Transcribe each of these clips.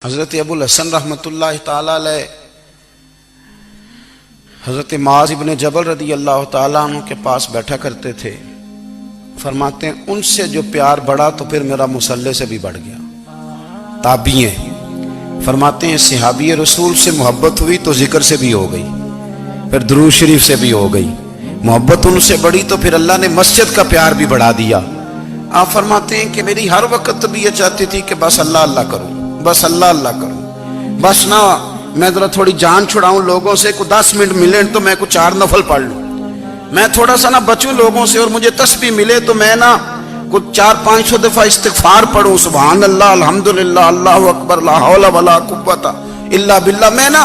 حضرت ابو الحسن رحمۃ اللہ تعالی علیہ حضرت معاذ ابن جبل رضی اللہ تعالیٰ عنہ کے پاس بیٹھا کرتے تھے. فرماتے ہیں ان سے جو پیار بڑھا تو پھر میرا مصلی سے بھی بڑھ گیا. تابعی ہیں. فرماتے ہیں صحابی رسول سے محبت ہوئی تو ذکر سے بھی ہو گئی, پھر درود شریف سے بھی ہو گئی. محبت ان سے بڑھی تو پھر اللہ نے مسجد کا پیار بھی بڑھا دیا. آپ فرماتے ہیں کہ میری ہر وقت طبیعت چاہتی تھی کہ بس اللہ اللہ کروں, بس اللہ اللہ کروں, بس نہ میں ذرا تھوڑی جان چھڑاؤں لوگوں سے, کو 10 منٹ ملے تو میں کو 4 نفل پڑھ لوں, میں تھوڑا سا نہ بچوں لوگوں سے اور مجھے تسبیح ملے تو میں نہ کو 400-500 دفعہ استغفار پڑھوں, سبحان اللہ الحمدللہ اللہ اکبر لا حول ولا قوت الا باللہ, میں نہ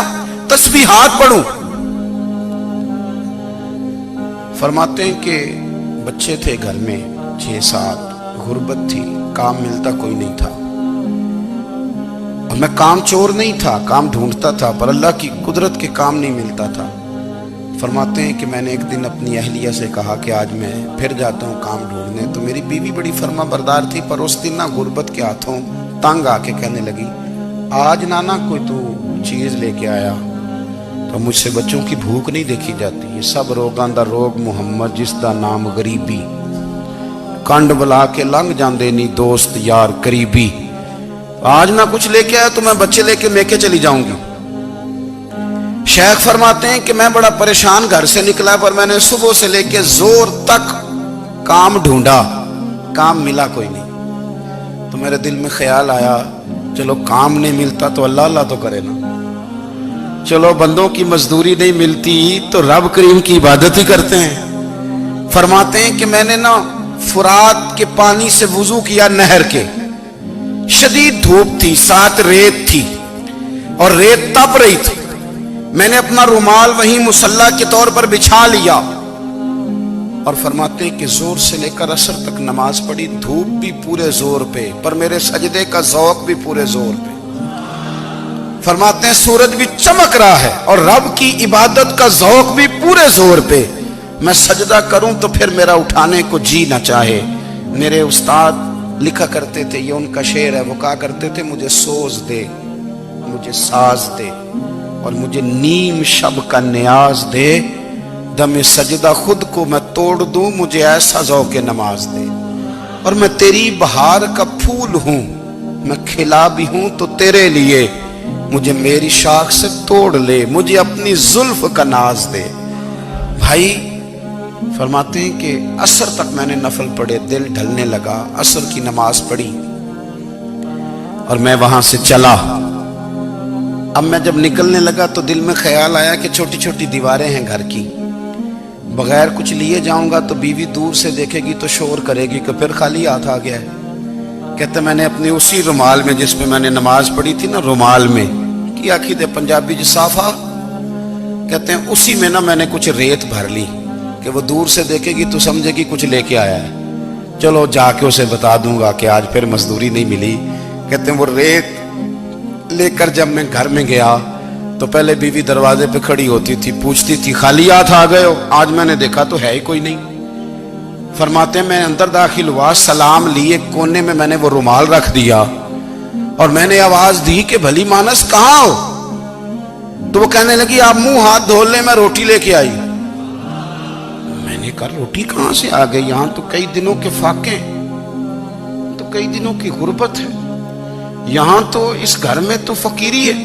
تسبیحات پڑھوں. فرماتے ہیں کہ بچے تھے گھر میں 6-7, غربت تھی, کام ملتا کوئی نہیں تھا, اور میں کام چور نہیں تھا, کام ڈھونڈتا تھا, پر اللہ کی قدرت کے کام نہیں ملتا تھا. فرماتے ہیں کہ میں نے ایک دن اپنی اہلیہ سے کہا کہ آج میں پھر جاتا ہوں کام ڈھونڈنے. تو میری بیوی بڑی فرما بردار تھی, پر اس دن نہ غربت کے ہاتھوں تنگ آ کے کہنے لگی آج نانا کوئی تو چیز لے کے آیا. تو مجھ سے بچوں کی بھوک نہیں دیکھی جاتی, یہ سب روگاں دا روگ محمد جس دا نام غریبی, کنڈ بلا کے لنگ جاندے نہیں دوست یار قریبی. آج نہ کچھ لے کے آیا تو میں بچے لے کے میکے چلی جاؤں گی. شیخ فرماتے ہیں کہ میں بڑا پریشان گھر سے نکلا, پر میں نے صبح سے لے کے زور تک کام ڈھونڈا, کام ملا کوئی نہیں. تو میرے دل میں خیال آیا چلو کام نہیں ملتا تو اللہ اللہ تو کرے نا, چلو بندوں کی مزدوری نہیں ملتی تو رب کریم کی عبادت ہی کرتے ہیں. فرماتے ہیں کہ میں نے نا فرات کے پانی سے وضو کیا, نہر کے, شدید دھوپ تھی, ساتھ ریت تھی اور ریت تپ رہی تھی. میں نے اپنا رومال وہیں مصلی کے طور پر بچھا لیا, اور فرماتے ہیں کہ زور سے لے کر عصر تک نماز پڑھی, دھوپ بھی پورے زور پہ, پر میرے سجدے کا ذوق بھی پورے زور پہ. فرماتے ہیں سورج بھی چمک رہا ہے اور رب کی عبادت کا ذوق بھی پورے زور پہ. میں سجدہ کروں تو پھر میرا اٹھانے کو جی نہ چاہے. میرے استاد لکھا کرتے تھے, یہ ان کا شعر ہے, وہ کہا کرتے تھے مجھے سوز دے, مجھے ساز دے, اور مجھے نیم شب کا نیاز دے, دم سجدہ خود کو میں توڑ دوں, مجھے ایسا ذوق نماز دے. اور میں تیری بہار کا پھول ہوں, میں کھلا بھی ہوں تو تیرے لیے, مجھے میری شاخ سے توڑ لے, مجھے اپنی زلف کا ناز دے. بھائی فرماتے ہیں کہ عصر تک میں نے نفل پڑھے, دل ڈھلنے لگا, عصر کی نماز پڑھی اور میں وہاں سے چلا. اب میں جب نکلنے لگا تو دل میں خیال آیا کہ چھوٹی چھوٹی دیواریں ہیں گھر کی, بغیر کچھ لیے جاؤں گا تو بیوی دور سے دیکھے گی تو شور کرے گی کہ پھر خالی ہاتھ آ گیا ہے. کہتے میں نے اپنے اسی رومال میں جس میں میں نے نماز پڑھی تھی نا, رومال میں کی آخی دے پنجابی جسافہ کہتے ہیں, اسی میں نا میں نے کچھ ریت بھر لی کہ وہ دور سے دیکھے گی تو سمجھے گی کچھ لے کے آیا ہے, چلو جا کے اسے بتا دوں گا کہ آج پھر مزدوری نہیں ملی. کہتے ہیں وہ ریت لے کر جب میں گھر میں گیا تو پہلے بیوی دروازے پہ کھڑی ہوتی تھی, پوچھتی تھی خالی ہاتھ آ گئے ہو, آج میں نے دیکھا تو ہے ہی کوئی نہیں. فرماتے ہیں میں اندر داخل ہوا, سلام لیے, کونے میں نے وہ رومال رکھ دیا اور میں نے آواز دی کہ بھلی مانس کہاں ہو. تو وہ کہنے لگی آپ منہ ہاتھ دھو لیں, میں روٹی لے کے آئی. میں نے کہا روٹی کہاں سے آ گئی, یہاں تو کئی دنوں کے فاقے, تو کئی دنوں کی غربت ہے, یہاں تو اس گھر میں تو فقیری ہے.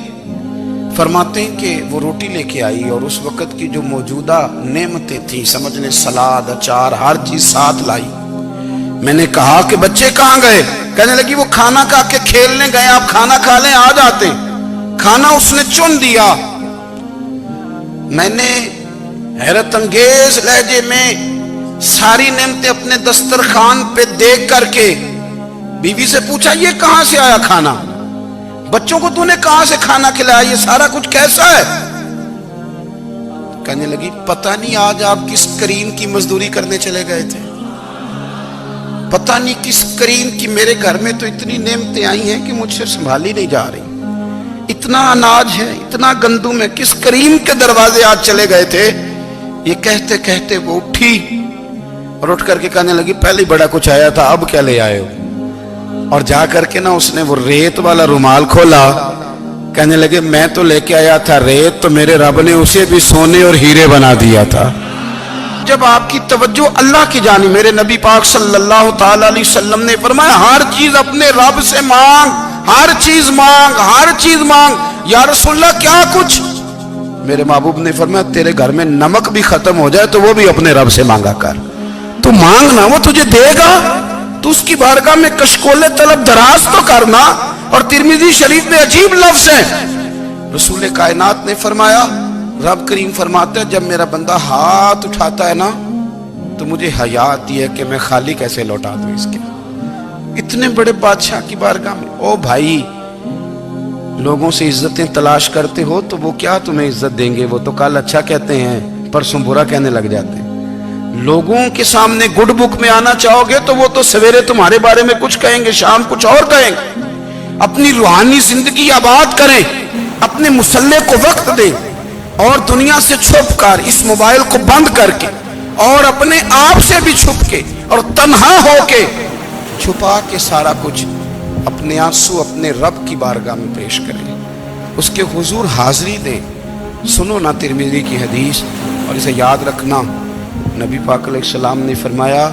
فرماتے ہیں کہ وہ روٹی لے کے آئی اور اس وقت کی جو موجودہ نعمتیں تھیں, سمجھنے سلاد اچار ہر چیز ساتھ لائی. میں نے کہا کہ بچے کہاں گئے, کہنے لگی وہ کھانا کھا کے کھیلنے گئے, آپ کھانا کھا لیں آ جاتے. کھانا اس نے چن دیا. میں نے حیرت انگیز لہجے میں ساری نعمتیں اپنے دسترخوان پہ دیکھ کر کے بیوی سے پوچھا یہ کہاں سے آیا کھانا, بچوں کو تو نے کہاں سے کھانا کھلایا, یہ سارا کچھ کیسا ہے. کہنے لگی پتہ نہیں آج آپ کس کریم کی مزدوری کرنے چلے گئے تھے, پتہ نہیں کس کریم کی, میرے گھر میں تو اتنی نعمتیں آئی ہیں کہ مجھ سے سنبھالی نہیں جا رہی, اتنا اناج ہے, اتنا گندم ہے, کس کریم کے دروازے آج چلے گئے تھے. یہ کہتے کہتے وہ اٹھی اور اٹھ کر کے کہنے لگی پہلے بڑا کچھ آیا تھا, اب کیا لے آئے ہو. اور جا کر کے نا اس نے وہ ریت والا رومال کھولا کہنے لگے میں تو لے کے آیا تھا ریت، تو میرے رب نے اسے بھی سونے اور ہیرے بنا دیا تھا۔ جب آپ کی توجہ اللہ کی جانب، میرے نبی پاک صلی اللہ تعالی علیہ وسلم نے فرمایا ہر چیز اپنے رب سے مانگ، ہر چیز مانگ، ہر چیز مانگ۔ یا رسول اللہ کیا کچھ؟ میرے محبوب نے فرمایا تیرے گھر میں نمک بھی ختم ہو جائے تو وہ بھی اپنے رب سے مانگا کر، تو مانگنا وہ تجھے دے گا، تو اس کی بارگاہ میں کشکول طلب دراز تو کرنا۔ اور ترمذی شریف میں عجیب لفظ ہے، رسول کائنات نے فرمایا، رب کریم فرماتا ہے جب میرا بندہ ہاتھ اٹھاتا ہے نا تو مجھے حیا آتی ہے کہ میں خالی کیسے لوٹا دوں اس کے۔ اتنے بڑے بادشاہ کی بارگاہ میں، او بھائی لوگوں سے عزتیں تلاش کرتے ہو تو وہ کیا تمہیں عزت دیں گے؟ وہ تو کل اچھا کہتے ہیں پرسوں برا کہنے لگ جاتے ہیں۔ لوگوں کے سامنے گڈ بک میں آنا چاہو گے تو وہ تو سویرے تمہارے بارے میں کچھ کہیں گے، شام کچھ اور کہیں گے۔ اپنی روحانی زندگی آباد کریں، اپنے مسلح کو وقت دیں، اور دنیا سے چھپ کر اس موبائل کو بند کر کے اور اپنے آپ سے بھی چھپ کے اور تنہا ہو کے چھپا کے سارا کچھ اپنے آنسو اپنے رب کی بارگاہ میں پیش کریں، اس کے حضور حاضری دیں۔ سنو نا ترمذی کی حدیث اور اسے یاد رکھنا، نبی پاک علیہ السلام نے فرمایا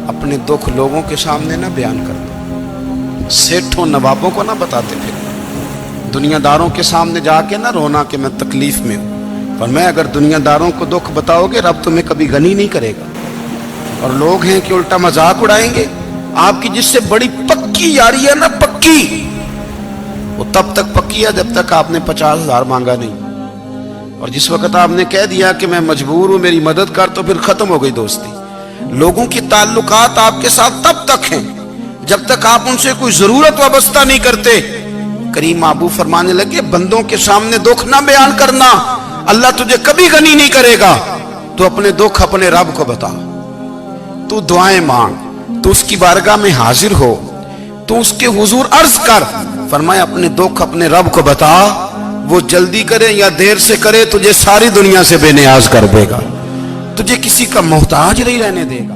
اپنے دکھ لوگوں کے سامنے نہ بیان کر دو، سیٹھوں نوابوں کو نہ بتاتے پھر، دنیا داروں کے سامنے جا کے نہ رونا کہ میں تکلیف میں ہوں، پر میں اگر دنیا داروں کو دکھ بتاؤ گے رب تمہیں کبھی غنی نہیں کرے گا۔ اور لوگ ہیں کہ الٹا مذاق اڑائیں گے آپ کی، جس سے بڑی پکی یاری ہے نا، پکی، وہ تب تک پکی ہے جب تک آپ نے 50,000 مانگا نہیں، اور جس وقت آپ نے کہہ دیا کہ میں مجبور ہوں میری مدد کر تو پھر ختم ہو گئی دوستی۔ لوگوں کی تعلقات آپ کے ساتھ تب تک ہیں جب تک آپ ان سے کوئی ضرورت وابستہ نہیں کرتے۔ کریم محبوب فرمانے لگے بندوں کے سامنے دکھ نہ بیان کرنا، اللہ تجھے کبھی غنی نہیں کرے گا۔ تو اپنے دکھ اپنے رب کو بتا، تو دعائیں مانگ، تو اس کی بارگاہ میں حاضر ہو، تو اس کے حضور عرض کر۔ فرمایا اپنے دکھ اپنے رب کو بتا، وہ جلدی کرے یا دیر سے کرے تجھے ساری دنیا سے بے نیاز کر دے گا، تجھے کسی کا محتاج نہیں رہنے دے گا۔